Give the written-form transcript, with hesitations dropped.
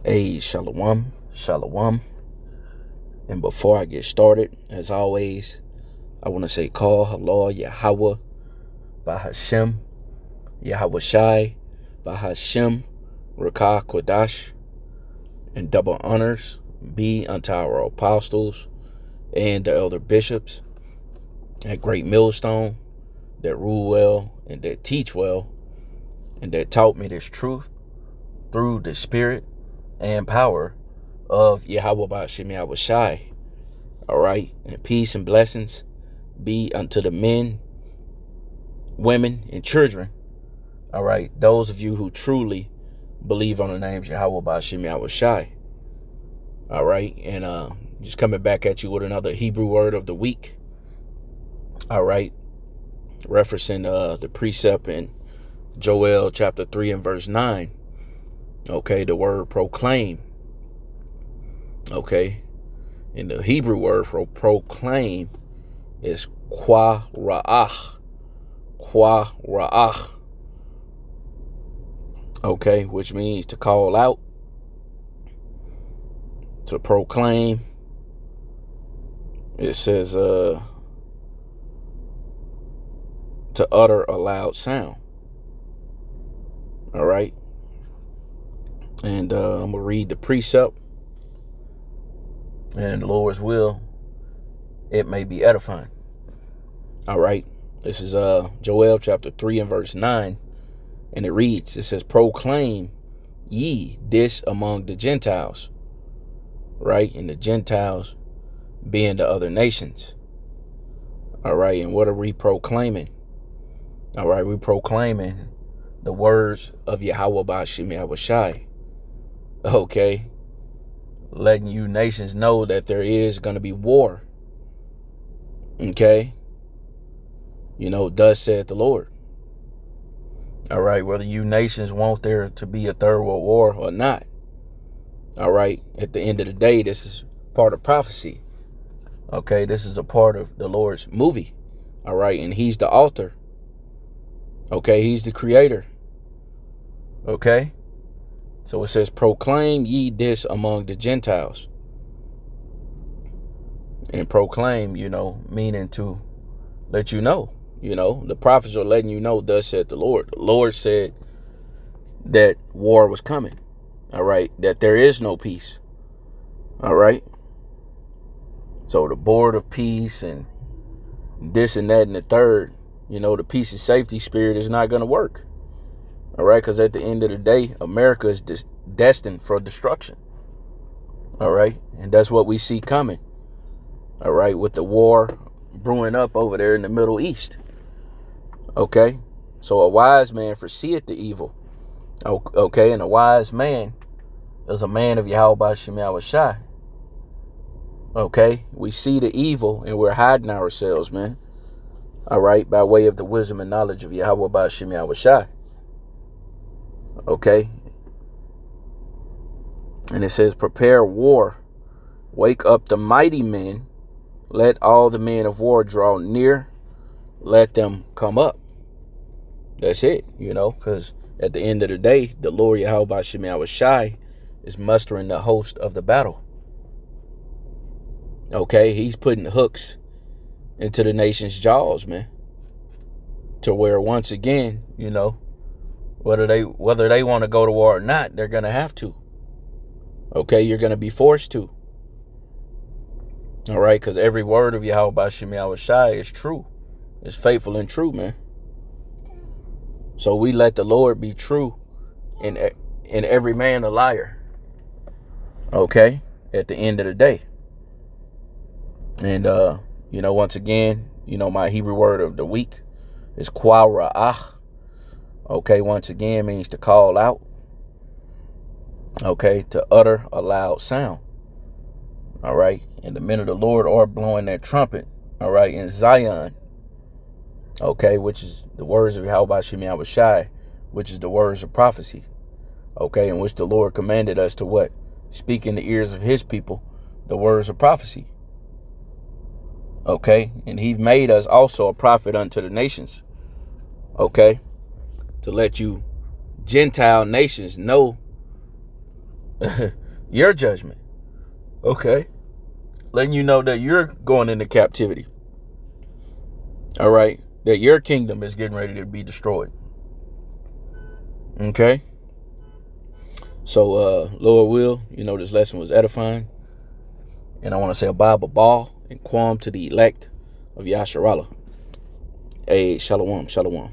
Hey, shalom, shalom. And before I get started, as always, I want to say call halal Yahweh Bahashem, Yahweh Shai Bahashem, Rakah Kodash, and double honors be unto our apostles and the elder bishops at Great Millstone that rule well and that teach well and that taught me this truth through the spirit and power of Yahweh Bahashem Yahweh Shai. All right, and peace and blessings be unto the men, women, and children. All right, those of you who truly believe on the names Yahweh Bahashem Yahweh Shai. All right, and just coming back at you with another Hebrew word of the week. All right, referencing the precept in Joel chapter 3 and verse 9. Okay, the word proclaim. Okay, and the Hebrew word for proclaim is qaraah. Qaraah. Okay, which means to call out, to proclaim. It says to utter a loud sound. All right, and I'm gonna read the precept, and the Lord's will, it may be edifying. All right, this is Joel chapter 3 and verse 9, and it reads, it says, proclaim ye this among the Gentiles. Right, and the Gentiles being the other nations. All right, and what are we proclaiming? All right, we're proclaiming the words of Yahweh Bahashem Yahweh Shai. Okay, letting you nations know that there is going to be war. Okay, you know, thus said the Lord. All right, whether you nations want there to be a third world war or not. All right, at the end of the day, this is part of prophecy. Okay, this is a part of the Lord's movie. All right, and he's the author. Okay, he's the creator. Okay, so it says, proclaim ye this among the Gentiles. And proclaim, you know, meaning to let you know. You know, the prophets are letting you know, thus said the Lord. The Lord said that war was coming. All right, that there is no peace. All right. So the board of peace and this and that and the third, you know, the peace and safety spirit is not going to work. All right, because at the end of the day, America is destined for destruction. All right, and that's what we see coming. All right, with the war brewing up over there in the Middle East. Okay, so a wise man foreseeth the evil. Okay, and a wise man is a man of Yahweh Bahashem Yahweh Shai. Okay, we see the evil and we're hiding ourselves, man. All right, by way of the wisdom and knowledge of Yahweh Bahashem Yahweh Shai. Okay, and it says, prepare war, wake up the mighty men, let all the men of war draw near, let them come up. That's it, you know, because at the end of the day, the Lord Yahweh Bahashem Yahweh Shai is mustering the host of the battle. Okay, he's putting hooks into the nation's jaws, man. To where once again, you know, whether they want to go to war or not, they're gonna have to. Okay, you're gonna be forced to. All right, because every word of Yahweh Bahashem Yahweh Shai is true. It's faithful and true, man. So we let the Lord be true and every man a liar. Okay, at the end of the day. And, you know, once again, you know, my Hebrew word of the week is qaraah. Okay, once again, means to call out. Okay, to utter a loud sound. All right, and the men of the Lord are blowing that trumpet. All right, in Zion. Okay, which is the words of Yahweh Bahashem Yahweh Shai, which is the words of prophecy. Okay, in which the Lord commanded us to what? Speak in the ears of his people the words of prophecy. Okay, and he made us also a prophet unto the nations. Okay, to let you Gentile nations know Your judgment. Okay. Letting you know that you're going into captivity. All right. That your kingdom is getting ready to be destroyed. Okay. So, Lord will, this lesson was edifying. And I want to say a Bible ball and quam to the elect of Yasharallah. Hey, shalom, shalom.